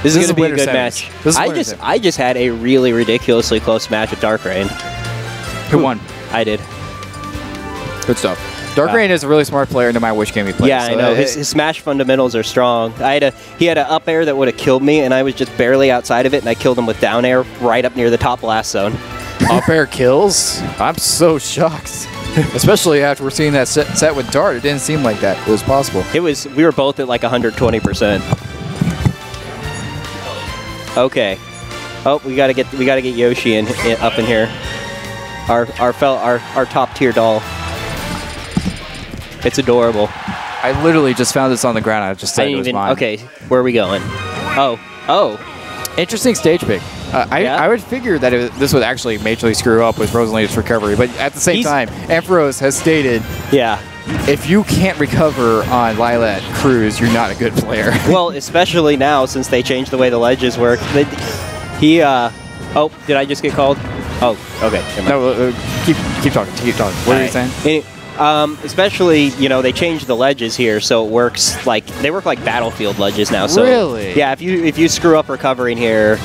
This is going to be a good match. I just had a really ridiculously close match with Dark Rain. Who won? I did. Good stuff. Dark Rain is a really smart player no matter which game he plays. Yeah, I know. His smash fundamentals are strong. He had an up air that would have killed me, and I was just barely outside of it, and I killed him with down air right up near the top blast zone. Up air kills? I'm so shocked. Especially after we're seeing that set with Dart. It didn't seem like that. It was possible. We were both at like 120%. Okay. Oh, we gotta get Yoshi up in here. Our top tier doll. It's adorable. I literally just found this on the ground. I just said it was mine. Okay, where are we going? Oh. Interesting stage pick. I would figure that this would actually majorly screw up with Rosalina's recovery, but at the same time, Ampharos has stated, if you can't recover on Lilat Cruz, you're not a good player. Well, especially now since they changed the way the ledges work. Oh, did I just get called? Oh, okay. No, keep talking. What are you saying? Especially, they changed the ledges here, so it works they work like Battlefield ledges now. So really? Yeah, if you screw up recovering here,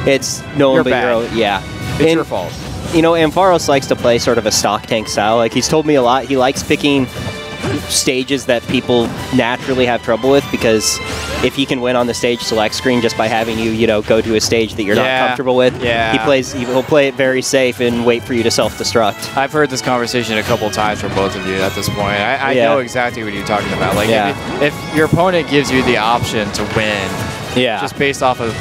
it's no one but your own. Yeah, it's your fault. Ampharos likes to play sort of a stock tank style. Like he's told me a lot. He likes picking stages that people naturally have trouble with, because if he can win on the stage select screen just by having you, go to a stage that you're not comfortable with, he'll play it very safe and wait for you to self-destruct. I've heard this conversation a couple times from both of you at this point. I know exactly what you're talking about. Like if your opponent gives you the option to win, just based off of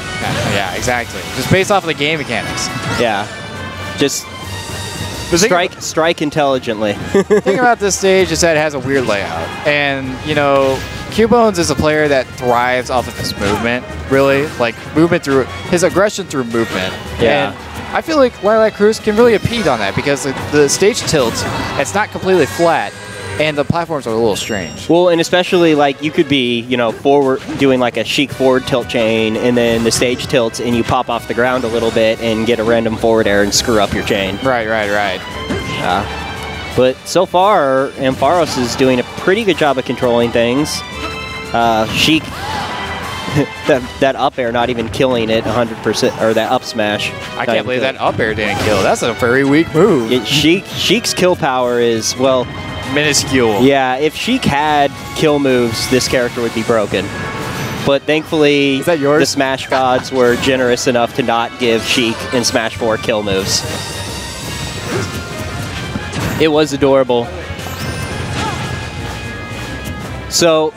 exactly. Just based off of the game mechanics. Yeah. Just strike intelligently. The thing about this stage is that it has a weird layout. And, CuBones is a player that thrives off of his movement, really. Like, movement through his aggression through movement. Yeah. And I feel like Lilat Cruz can really impede on that, because the stage tilts, it's not completely flat, and the platforms are a little strange. Well, and especially, you could be, forward, doing like a Sheik forward tilt chain, and then the stage tilts, and you pop off the ground a little bit and get a random forward air and screw up your chain. Right. But so far, Ampharos is doing a pretty good job of controlling things. Sheik, that up air not even killing it 100%, or that up smash. I can't believe that up air didn't kill. That's a very weak move. Sheik's kill power is, well, minuscule. Yeah, if Sheik had kill moves, this character would be broken. But thankfully, the Smash gods were generous enough to not give Sheik in Smash 4 kill moves. It was adorable. So,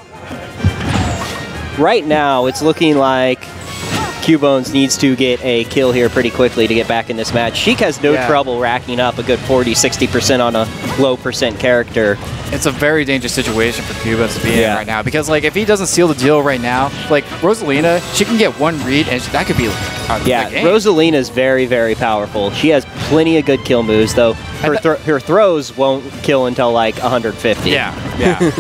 right now, it's looking like CuBones needs to get a kill here pretty quickly to get back in this match. Sheik has no trouble racking up a good 40-60% on a low percent character. It's a very dangerous situation for CuBones to be in right now, because if he doesn't seal the deal right now, Rosalina, she can get one read and that could be the game. Rosalina is very, very powerful. She has plenty of good kill moves, though her throws won't kill until 150. Yeah.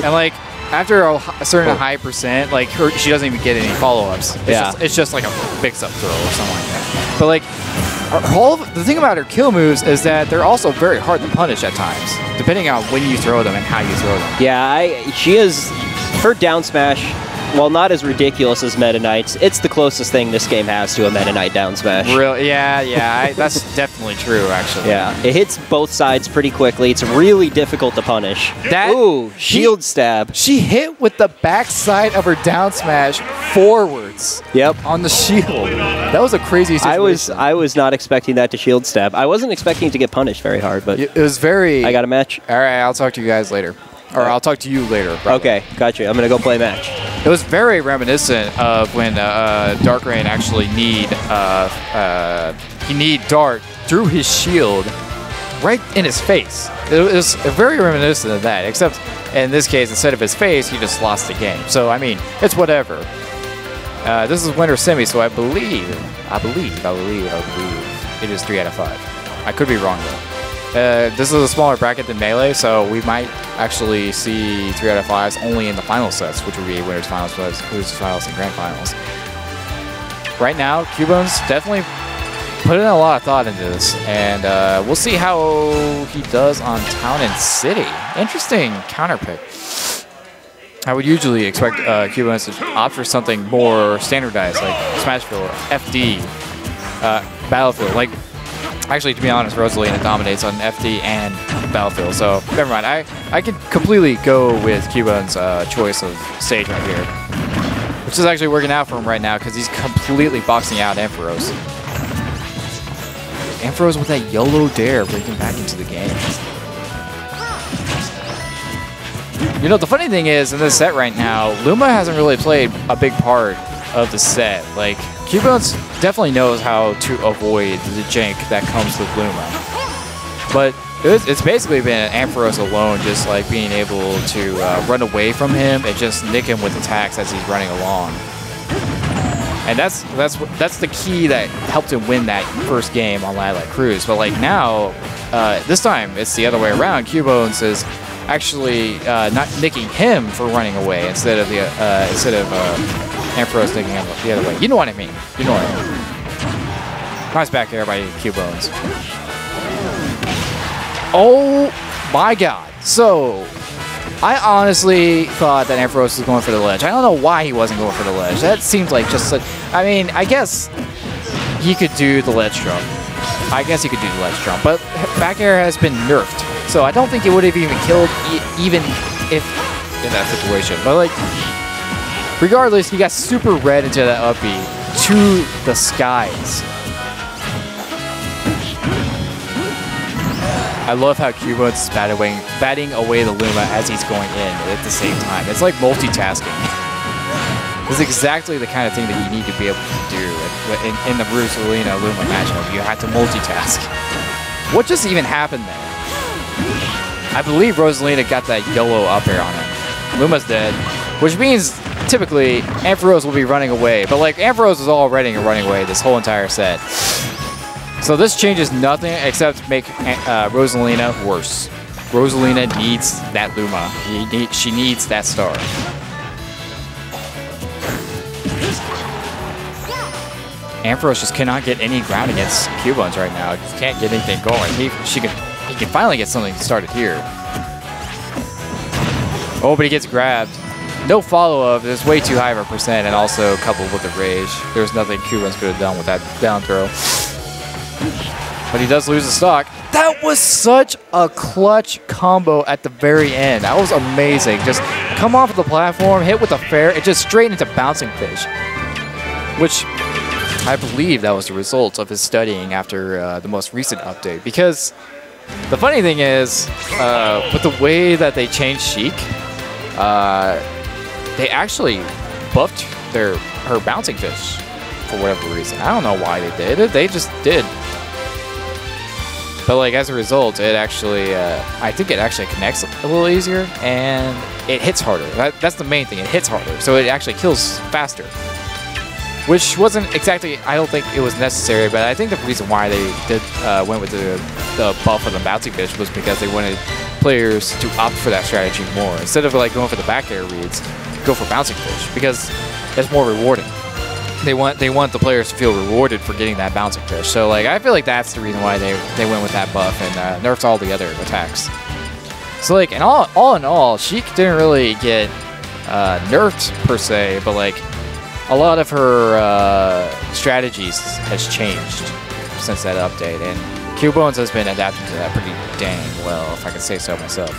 And after a certain high percent, she doesn't even get any follow-ups. It's just like a mix-up throw or something like that. But the thing about her kill moves is that they're also very hard to punish at times, depending on when you throw them and how you throw them. Yeah, she is. Her down smash, while not as ridiculous as Meta Knight's, it's the closest thing this game has to a Meta Knight down smash. Really? Yeah. That's definitely true, actually. Yeah, it hits both sides pretty quickly. It's really difficult to punish. Ooh, shield stab. She hit with the backside of her down smash forwards. Yep. On the shield. That was a crazy situation. I was not expecting that to shield stab. I wasn't expecting to get punished very hard, but it was very. I got a match. All right, I'll talk to you guys later. Or I'll talk to you later. Probably. Okay, gotcha. I'm going to go play match. It was very reminiscent of when Dark Rain actually need Dart through his shield right in his face. It was very reminiscent of that, except in this case, instead of his face, he just lost the game. So, I mean, it's whatever. This is winter semi, so I believe it is 3 out of 5. I could be wrong, though. This is a smaller bracket than Melee, so we might actually see 3 out of 5s only in the final sets, which would be winners finals, losers finals, and grand finals. Right now, CuBones definitely put in a lot of thought into this, and we'll see how he does on Town and City. Interesting counter pick. I would usually expect CuBones to opt for something more standardized, like Smashville, FD, Battlefield. Like, actually, to be honest, Rosalina dominates on FD and Battlefield, so never mind. I can completely go with CuBones' choice of stage right here, which is actually working out for him right now because he's completely boxing out Ampharos. Ampharos with that YOLO dare breaking back into the game. You know, the funny thing is, in this set right now, Luma hasn't really played a big part of the set. Like, CuBones definitely knows how to avoid the jank that comes with Luma. But it's basically been Ampharos alone, just like being able to run away from him and just nick him with attacks as he's running along. And that's the key that helped him win that first game on Lilac Cruise. But like now, this time it's the other way around. CuBones is actually not nicking him for running away instead of Ampharos nicking him the other way. You know what I mean? You know what I mean? Nice back air by CuBones. Oh my God! So I honestly thought that Ampharos was going for the ledge. I don't know why he wasn't going for the ledge. That seemed like just a, I mean, I guess he could do the ledge jump. I guess he could do the ledge jump, but back air has been nerfed. So I don't think it would have even killed even if in that situation. But like, regardless, he got super red into that up B to the skies. I love how CuBones is batting away the Luma as he's going in at the same time. It's like multitasking. This is exactly the kind of thing that you need to be able to do in the Rosalina Luma matchup. You have to multitask. What just even happened there? I believe Rosalina got that YOLO up air on him. Luma's dead, which means typically Ampharos will be running away. But like Ampharos is already running away this whole entire set. So this changes nothing except make Rosalina worse. Rosalina needs that Luma. She needs that star. Ampharos just cannot get any ground against CuBones right now. Just can't get anything going. He can finally get something started here. Oh, but he gets grabbed. No follow-up. It's way too high of a percent, and also coupled with the rage. There's nothing CuBones could have done with that down throw. But he does lose the stock. That was such a clutch combo at the very end. That was amazing. Just come off of the platform, hit with a fair, and just straight into bouncing fish. Which I believe that was the result of his studying after the most recent update. Because the funny thing is, with the way that they changed Sheik, they actually buffed her bouncing fish for whatever reason. I don't know why they did it. They just did. But like as a result, it actually, I think it actually connects a little easier and it hits harder. That's the main thing. It hits harder, so it actually kills faster. Which wasn't exactly, I don't think it was necessary, but I think the reason why they went with the buff of the bouncing fish was because they wanted players to opt for that strategy more. Instead of like going for the back air reads, go for bouncing fish because it's more rewarding. They want the players to feel rewarded for getting that bouncing fish. So like I feel like that's the reason why they went with that buff and nerfed all the other attacks. So like and all in all, Sheik didn't really get nerfed per se, but like a lot of her strategies has changed since that update, and CuBones has been adapting to that pretty dang well, if I can say so myself.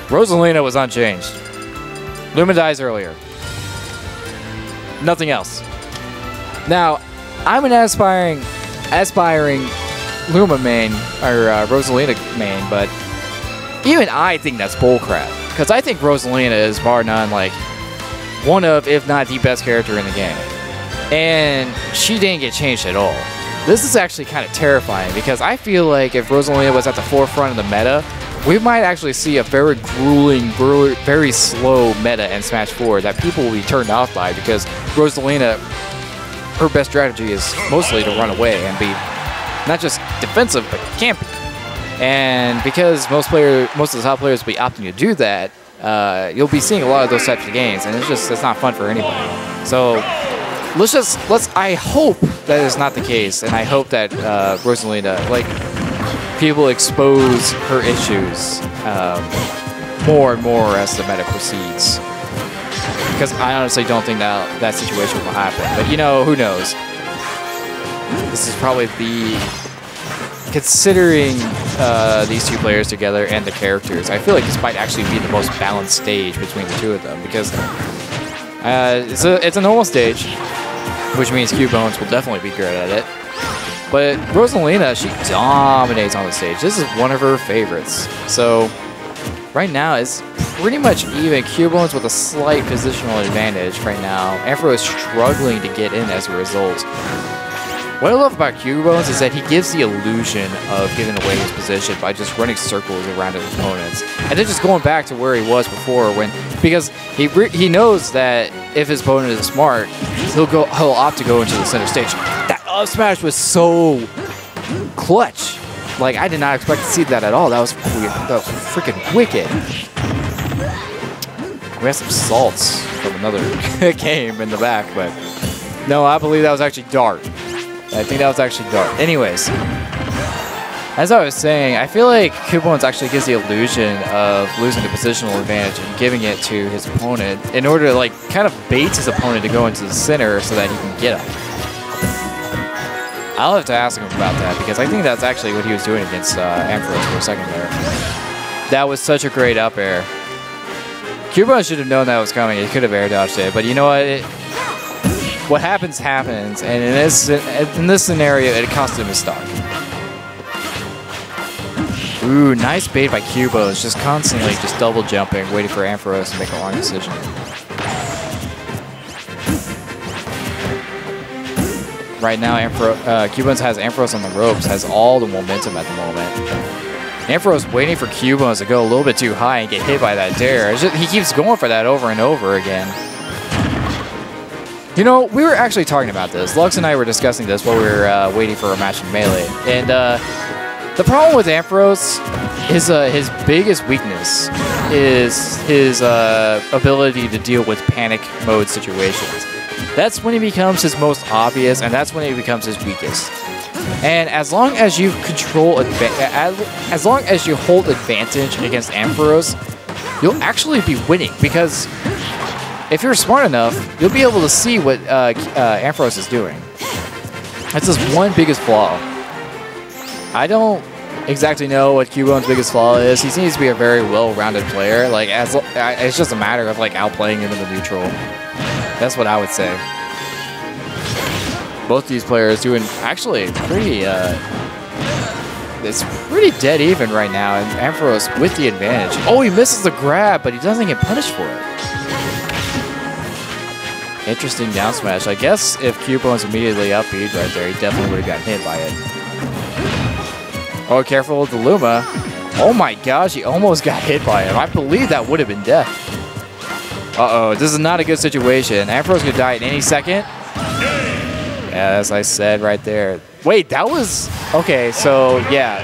Rosalina was unchanged. Luma dies earlier. Nothing else. Now, I'm an aspiring Luma main, or Rosalina main, but even I think that's bullcrap. Because I think Rosalina is bar none, like, one of, if not the best character in the game. And she didn't get changed at all. This is actually kind of terrifying, because I feel like if Rosalina was at the forefront of the meta, we might actually see a very grueling, very slow meta in Smash 4 that people will be turned off by, because Rosalina, her best strategy is mostly to run away and be not just defensive, but campy. And because most of the top players will be opting to do that, you'll be seeing a lot of those types of games, and it's not fun for anybody. So I hope that is not the case, and I hope that Rosalina, like, people expose her issues more and more as the meta proceeds. Because I honestly don't think that situation will happen. But you know, who knows? This is probably considering these two players together and the characters, I feel like this might actually be the most balanced stage between the two of them, because it's a normal stage, which means CuBones will definitely be good at it. But Rosalina, she dominates on the stage. This is one of her favorites. So right now, it's pretty much even. CuBones with a slight positional advantage right now. Ampharos is struggling to get in as a result. What I love about CuBones is that he gives the illusion of giving away his position by just running circles around his opponents. And then just going back to where he was before, because he knows that if his opponent is smart, he'll opt to go into the center stage. That up smash was so clutch. Like, I did not expect to see that at all. That was freaking wicked. We have some salts from another game in the back, but no, I believe that was actually Dart. I think that was actually Dart. Anyways, as I was saying, I feel like CuBones actually gives the illusion of losing the positional advantage and giving it to his opponent in order to, like, kind of bait his opponent to go into the center so that he can get him. I'll have to ask him about that, because I think that's actually what he was doing against Ampharos for a second there. That was such a great up air. CuBones should have known that was coming. He could have air dodged it, but you know what? What happens, happens, and in this scenario, it cost him his stock. Ooh, nice bait by CuBones, just constantly just double jumping, waiting for Ampharos to make a wrong decision. Right now, CuBones has Ampharos on the ropes, has all the momentum at the moment. Ampharos waiting for CuBones to go a little bit too high and get hit by that dare. He keeps going for that over and over again. You know, we were actually talking about this. Lux and I were discussing this while we were waiting for a match in Melee. And the problem with Ampharos is his biggest weakness is his ability to deal with panic mode situations. That's when he becomes his most obvious, and that's when he becomes his weakest. And as long as you as long as you hold advantage against Ampharos, you'll actually be winning, because if you're smart enough, you'll be able to see what Ampharos is doing. That's his one biggest flaw. I don't exactly know what CuBones' biggest flaw is. He seems to be a very well-rounded player. Like, it's just a matter of, like, outplaying him in the neutral. That's what I would say. Both these players doing actually pretty. It's pretty dead even right now, and Ampharos with the advantage. Oh, he misses the grab, but he doesn't get punished for it. Interesting down smash. I guess if CuBones immediately up B right there, he definitely would have gotten hit by it. Oh, careful with the Luma. Oh my gosh, he almost got hit by him. I believe that would have been death. Uh-oh, this is not a good situation. Ampharos could die at any second. Yeah, as I said right there. Wait, that was... Okay, so yeah,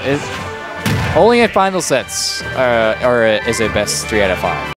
only in final sets is it best 3 out of 5.